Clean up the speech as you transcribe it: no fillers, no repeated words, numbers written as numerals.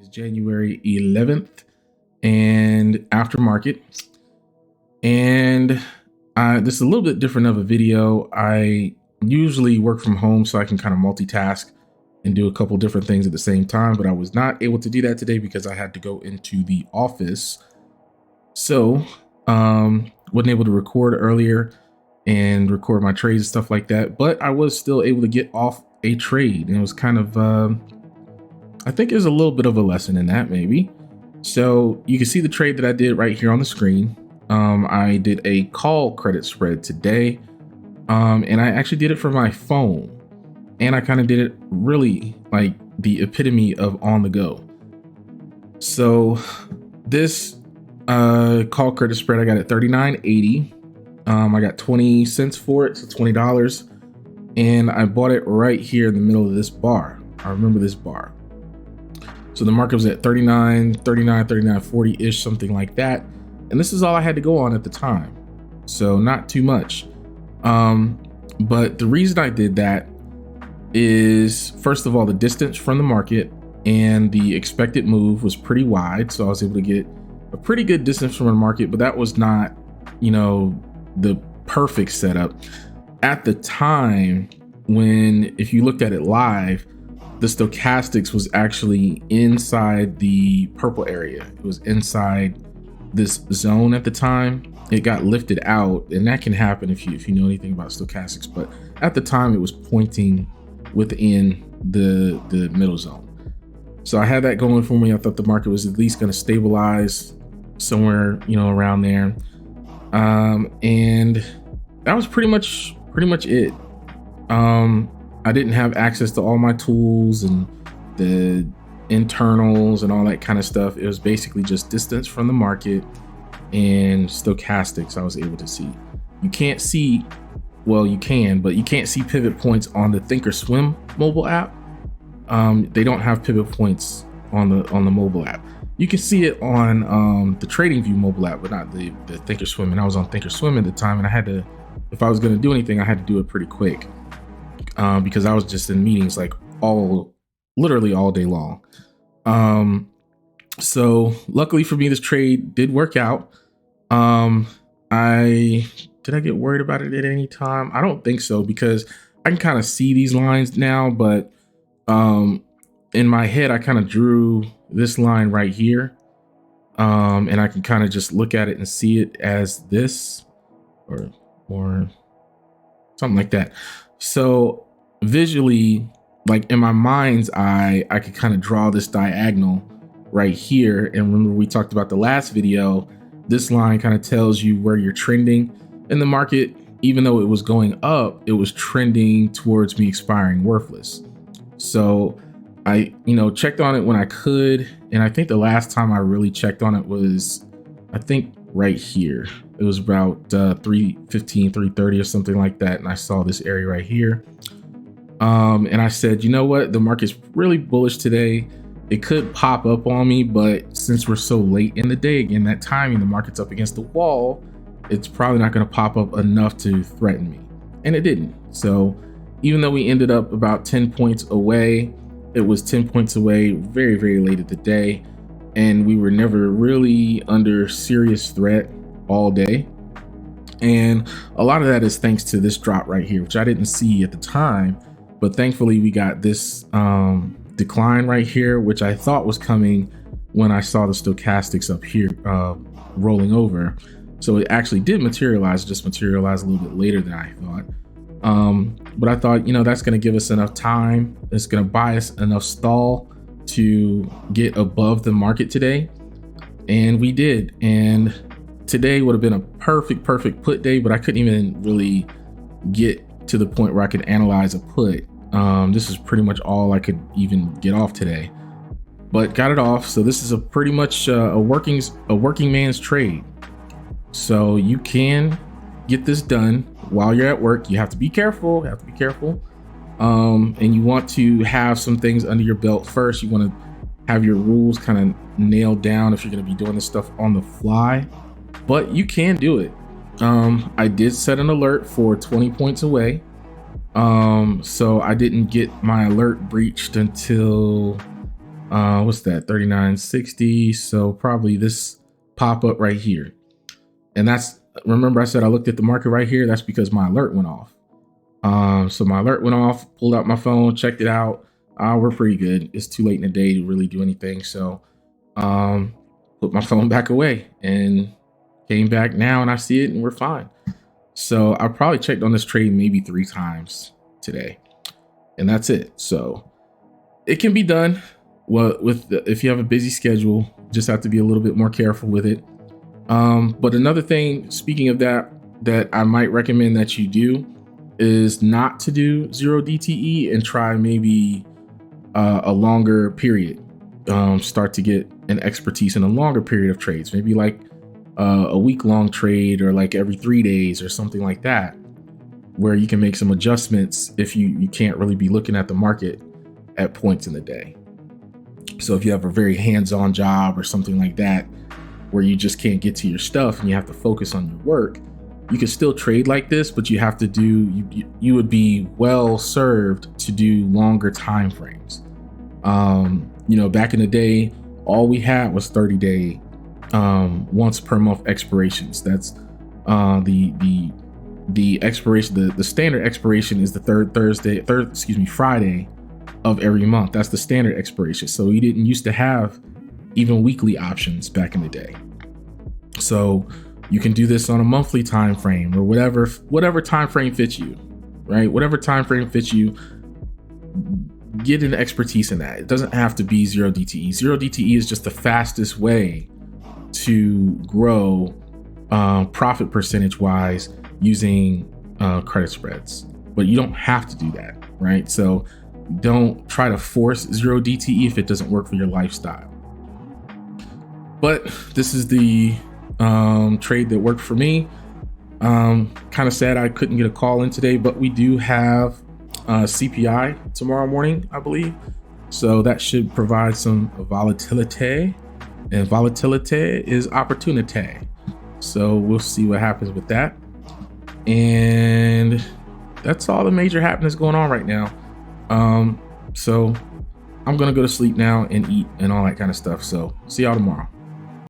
It's January 11th and after market. And this is a little bit different of a video. I usually work from home so I can kind of multitask and do a couple different things at the same time, but I was not able to do that today because I had to go into the office. So wasn't able to record earlier and record my trades and stuff like that, but I was still able to get off a trade, and it was kind of I think there's a little bit of a lesson in that, maybe. So you can see the trade that I did right here on the screen. I did a call credit spread today, and I actually did it from my phone, and I kind of did it really like the epitome of on the go. So this call credit spread I got at $39.80. I got 20 cents for it, so $20, and I bought it right here in the middle of this bar. I remember this bar. So the market was at 39, 40 ish, something like that. And this is all I had to go on at the time. So not too much. But the reason I did that is, first of all, the distance from the market and the expected move was pretty wide. So I was able to get a pretty good distance from the market, but that was not, the perfect setup. At the time, if you looked at it live, the stochastics was actually inside the purple area. It was inside this zone at the time. It got lifted out, and that can happen if you know anything about stochastics, but at the time it was pointing within the middle zone. So I had that going for me. I thought the market was at least going to stabilize somewhere, around there. And that was pretty much it. I didn't have access to all my tools and the internals and all that kind of stuff. It was basically just distance from the market and stochastics I was able to see. You can't see, well, you can, but you can't see pivot points on the Thinkorswim mobile app. They don't have pivot points on the mobile app. You can see it on the TradingView mobile app, but not the Thinkorswim. And I was on Thinkorswim at the time, and I had to, if I was going to do anything, I had to do it pretty quick. Because I was just in meetings like literally all day long. So luckily for me, this trade did work out. Did I get worried about it at any time? I don't think so, because I can kind of see these lines now, but in my head, I kind of drew this line right here. And I can kind of just look at it and see it as this or something like that. So visually, like in my mind's eye, I could kind of draw this diagonal right here. And remember, we talked about the last video, this line kind of tells you where you're trending in the market. Even though it was going up, it was trending towards me expiring worthless. So I, checked on it when I could. And I think the last time I really checked on it was, I think right here. It was about 3:15, 3:30 or something like that. And I saw this area right here. And I said, you know what? The market's really bullish today. It could pop up on me, but since we're so late in the day, again, that timing, the market's up against the wall, it's probably not going to pop up enough to threaten me. And it didn't. So even though we ended up about 10 points away, it was 10 points away very, very late at the day. And we were never really under serious threat all day. And a lot of that is thanks to this drop right here, which I didn't see at the time. But thankfully, we got this decline right here, which I thought was coming when I saw the stochastics up here rolling over. So it actually did materialize, just materialized a little bit later than I thought. But I thought, that's going to give us enough time. It's going to buy us enough stall to get above the market today. And we did. And today would have been a perfect put day, but I couldn't even really get to the point where I could analyze a put. This is pretty much all I could even get off today, but got it off. So this is pretty much a working man's trade. So you can get this done while you're at work. You have to be careful. And you want to have some things under your belt first. You want to have your rules kind of nailed down if you're going to be doing this stuff on the fly, but you can do it. I did set an alert for 20 points away. So I didn't get my alert breached until What's that? 39.60. So probably this pop up right here. And that's, remember I said I looked at the market right here. That's because my alert went off. So my alert went off, pulled out my phone, checked it out. We're pretty good. It's too late in the day to really do anything. So put my phone back away and came back now and I see it and we're fine. So I probably checked on this trade maybe 3 times today and that's it. So it can be done. Well, if you have a busy schedule, just have to be a little bit more careful with it. But another thing, speaking of that I might recommend that you do is not to do 0DTE and try maybe a longer period. Start to get an expertise in a longer period of trades, maybe like a week-long trade or like every 3 days or something like that, where you can make some adjustments if you can't really be looking at the market at points in the day. So if you have a very hands-on job or something like that, where you just can't get to your stuff and you have to focus on your work, you can still trade like this, but you have to do, you would be well served to do longer time frames. Back in the day, all we had was 30-day once per month expirations. That's the expiration, the standard expiration is the Friday of every month. That's the standard expiration. So you didn't used to have even weekly options back in the day. So you can do this on a monthly time frame or whatever time frame fits you, right? Whatever time frame fits you, get an expertise in that. It doesn't have to be 0DTE. 0DTE is just the fastest way to grow profit percentage wise using credit spreads, but you don't have to do that, right? So don't try to force 0DTE if it doesn't work for your lifestyle. But this is the trade that worked for me. Kind of sad I couldn't get a call in today, but we do have CPI tomorrow morning, I believe. So that should provide some volatility, and volatility is opportunity. So we'll see what happens with that. And that's all the major happenings going on right now. So I'm gonna go to sleep now and eat and all that kind of stuff. So see y'all tomorrow.